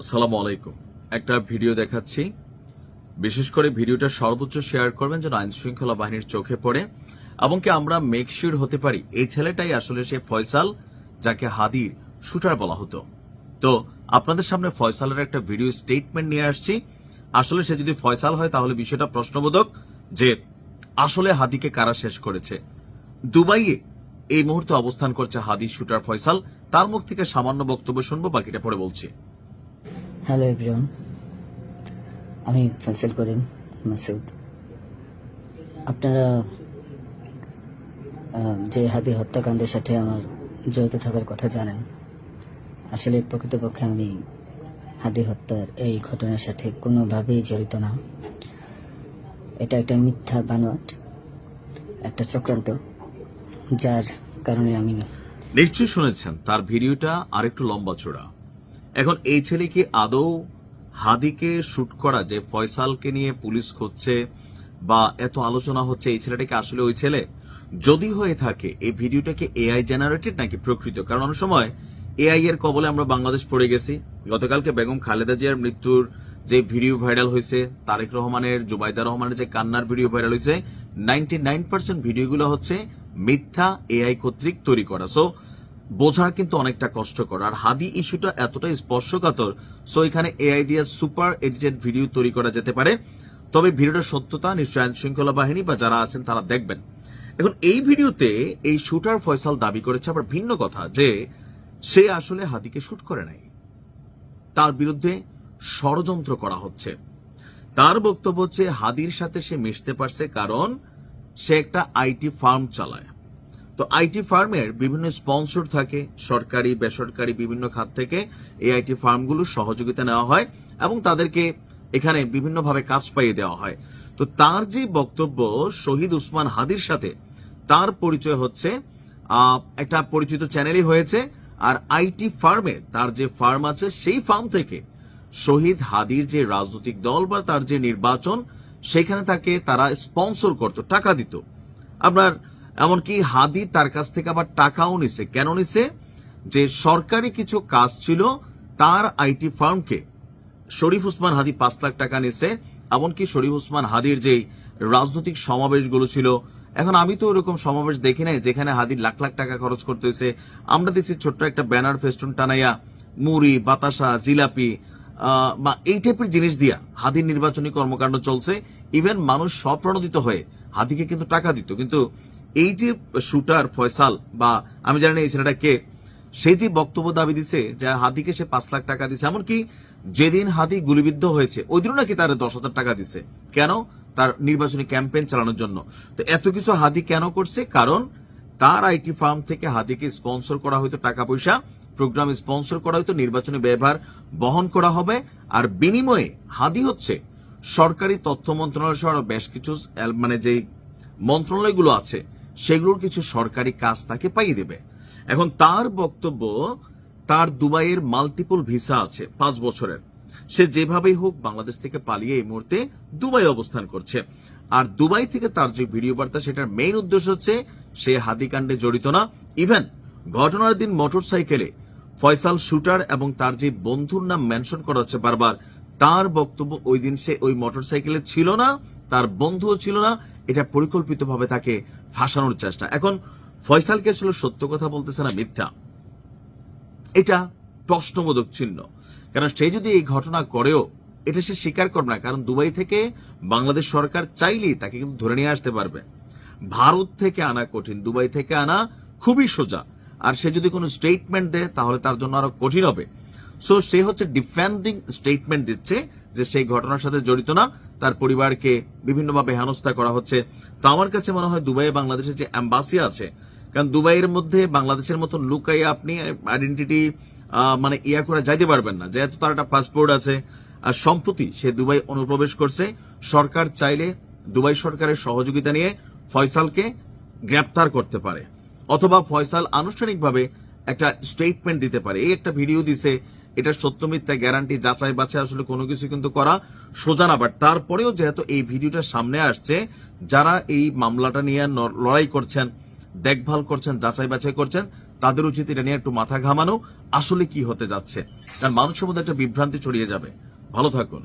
আসসালামু আলাইকুম। একটা ভিডিও দেখাচ্ছি, বিশেষ করে ভিডিওটা সর্বোচ্চ শেয়ার করবেন যেন আইন শৃঙ্খলা বাহিনীর চোখে পড়ে এবং কি আমরা মেকশিওর হতে পারি এই ছেলেটাই আসলে সে ফয়সাল, যাকে হাদির শুটার বলা হতো। তো আপনাদের সামনে ফয়সালের একটা ভিডিও স্টেটমেন্ট নিয়ে আসছি। আসলে সে যদি ফয়সাল হয় তাহলে বিষয়টা প্রশ্নবোধক যে আসলে হাদিকে কারা শেষ করেছে। দুবাইয়ে এই মুহূর্তে অবস্থান করছে হাদির শুটার ফয়সাল। তার মুখ থেকে সামান্য বক্তব্য শুনবো, বাকিটা পরে বলছি। হ্যালো এভরিওয়ান, আমি ফয়সাল করিম মাসুদ। আপনারা যে হাদি হত্যাকাণ্ডের সাথে আমার জড়িত থাকার কথা জানেন। আসলে প্রকৃতপক্ষে আমি হাদি হত্যার এই ঘটনার সাথে কোনোভাবেই জড়িত না। এটা একটা মিথ্যা বানোয়াট, একটা চক্রান্ত, যার কারণে আমি নিশ্চয়ই শুনেছেন তার ভিডিওটা আরেকটু লম্বা চড়া। এখন এই ছেলে কি আদৌ হাদিকে শুট করা, যে ফয়সালকে নিয়ে পুলিশ খুঁজছে বা এত আলোচনা হচ্ছে, এই ছেলেটাকে আসলে ওই ছেলে? যদি হয়ে থাকে এই ভিডিওটাকে এআই জেনারেটেড নাকি প্রকৃত? কারণ অনেক সময় এআই এর কবলে আমরা বাংলাদেশ পড়ে গেছি। গতকালকে বেগম খালেদা জিয়ার মৃত্যুর যে ভিডিও ভাইরাল হয়েছে, তারেক রহমানের, জুবাইদা রহমানের যে কান্নার ভিডিও ভাইরাল হয়েছে, 99% ভিডিওগুলো হচ্ছে মিথ্যা এআই কর্তৃক তৈরি করা। সো বোঝার কিন্তু অনেকটা কষ্টকর। আর হাদি ইস্যুটা এতটাই স্পর্শকাতর, সো এখানে এআই দিয়ে সুপার এডিটেড ভিডিও তৈরি করা যেতে পারে। তবে ভিডিওটার সত্যতা নিশ্চয় আইন শৃঙ্খলা বাহিনী বা যারা আছেন তারা দেখবেন। এখন এই ভিডিওতে এই শুটার ফয়সাল দাবি করেছে আবার ভিন্ন কথা, যে সে আসলে হাদিকে শুট করে নাই, তার বিরুদ্ধে ষড়যন্ত্র করা হচ্ছে। তার বক্তব্য হচ্ছে হাদির সাথে সে মিশতে পারছে কারণ সে একটা আইটি ফার্ম চালায়। তো আইটি ফার্মের বিভিন্ন স্পন্সর থাকে, সরকারি বেসরকারি বিভিন্ন খাত থেকে এই আইটি ফার্মগুলো সহযোগিতা নেওয়া হয় এবং তাদেরকে এখানে বিভিন্নভাবে কাজ পাইয়ে দেওয়া হয়। তো তার যে বক্তব্য, শহীদ উসমান হাদির সাথে তার পরিচয় হচ্ছে একটা পরিচিত চ্যানেলই হয়েছে, আর আইটি ফার্মে তার যে ফার্ম আছে সেই ফার্ম থেকে শহীদ হাদির যে রাজনৈতিক দল বা তার যে নির্বাচন, সেখানে তাকে তারা স্পন্সর করত, টাকা দিত। আপনার এমনকি হাদি তার কাছ থেকে আবার টাকাও নিছে। কেন নিছে? যে সরকারি কিছু কাজ ছিল, তার আইটি ফার্মকে শরীফ উসমান হাদি 5 লাখ টাকা নিছে। এমনকি শরীফ উসমান হাদির যে রাজনৈতিক সমাবেশগুলো ছিল, এখন আমি তো ওরকম সমাবেশ দেখি নাই যেখানে হাদির লাখ লাখ টাকা খরচ করতে হয়েছে। আমরা দেখছি ছোট্ট একটা ব্যানার ফেস্টুন টানাইয়া মুড়ি, বাতাসা, জিলাপি বা এই টাইপের জিনিস দিয়া হাদির নির্বাচনী কর্মকাণ্ড চলছে। ইভেন মানুষ স্বপ্রণোদিত হয়ে হাদিকে কিন্তু টাকা দিত। কিন্তু এই যে শুটার ফয়সাল, বা আমি জানি না এই ছেলেটা কে, সে যে বক্তব্য দাবি দিছে যে হাদিকে সে 5 লাখ টাকা দিছে, এমনকি যেদিন হাদি গুলিবিদ্ধ হয়েছে ওই দিনও নাকি তার 10,000 টাকা দিছে। কেন? তার নির্বাচনী ক্যাম্পেইন চালানোর জন্য। তো এত কিছু হাদি কেন করছে? কারণ তার আইটি ফার্ম থেকে হাদিকে স্পন্সর করা হয়তো, টাকা পয়সা প্রোগ্রাম স্পন্সর করা হয়তো, নির্বাচনী ব্যয়ভার বহন করা হবে। আর বিনিময়ে হাদি হচ্ছে সরকারি তথ্য মন্ত্রণালয় সহ বেশ কিছু মানে যে মন্ত্রণালয়গুলো আছে সেগুলোর কিছু সরকারি কাজ তাকে পাইয়ে দেবে। এখন তার বক্তব্য, তার দুবাইয়ের মাল্টিপল ভিসা আছে 5 বছরের। সে যেভাবেই হোক বাংলাদেশ থেকে পালিয়ে এই মুহূর্তে দুবাই অবস্থান করছে। আর দুবাই থেকে তার যে ভিডিও বার্তা, সেটার মেইন উদ্দেশ্য হচ্ছে সে হাদিকাণ্ডে জড়িত না। ইভেন ঘটনার দিন মোটরসাইকেলে ফয়সাল শুটার এবং তার যে বন্ধুর নাম মেনশন করা হচ্ছে বারবার, তার বক্তব্য ওই দিন সে ওই মোটরসাইকেলে ছিল না, তার বন্ধুও ছিল না। এটা পরিকল্পিতভাবে তাকে ফাঁসানোর চেষ্টা। এখন ফয়সালকে আসলে সত্য কথা বলতেছে না মিথ্যা, এটা প্রশ্নবোধক চিহ্ন। কারণ সে যদি এই ঘটনা করেও এটা সে স্বীকার করবে না, কারণ দুবাই থেকে বাংলাদেশ সরকার চাইলেই তাকে কিন্তু ধরে নিয়ে আসতে পারবে। ভারত থেকে আনা কঠিন, দুবাই থেকে আনা খুবই সোজা। আর সে যদি কোনো স্টেটমেন্ট দেয় তাহলে তার জন্য আরো কঠিন হবে। সো সে হচ্ছে ডিফেন্ডিং স্টেটমেন্ট দিচ্ছে যে সেই ঘটনার সাথে জড়িত না, তার পরিবারকে বিভিন্নভাবে হেনস্থা করা হচ্ছে। তো আমার কাছে মনে হয় দুবাইয়ে বাংলাদেশের যে এম্বাসি আছে, কারণ দুবাইয়ের মধ্যে বাংলাদেশের মতো লুকাইয়া আপনি আইডেন্টিটি মানে ইয়া করে যাইতে পারবেন না, যেহেতু তার একটা পাসপোর্ট আছে। আর সম্প্রতি সে দুবাই অনুপ্রবেশ করছে। সরকার চাইলে দুবাই সরকারের সহযোগিতা নিয়ে ফয়সালকে গ্রেপ্তার করতে পারে, অথবা ফয়সাল আনুষ্ঠানিকভাবে একটা স্টেটমেন্ট দিতে পারে। এই একটা ভিডিও দিছে, এটা সত্য মিথ্যা গ্যারান্টি যাচাই বাছাই আসলে কোনো কিছু কিন্তু করা সোজা না। বাট তারপরেও যেহেতু এই ভিডিওটা সামনে আসছে, যারা এই মামলাটা নিয়ে লড়াই করছেন, দেখভাল করছেন, যাচাই বাছাই করছেন, তাদের উচিত এটা নিয়ে একটু মাথা ঘামানো, আসলে কি হতে যাচ্ছে, কারণ মানুষের মধ্যে একটা বিভ্রান্তি ছড়িয়ে যাবে। ভালো থাকুন।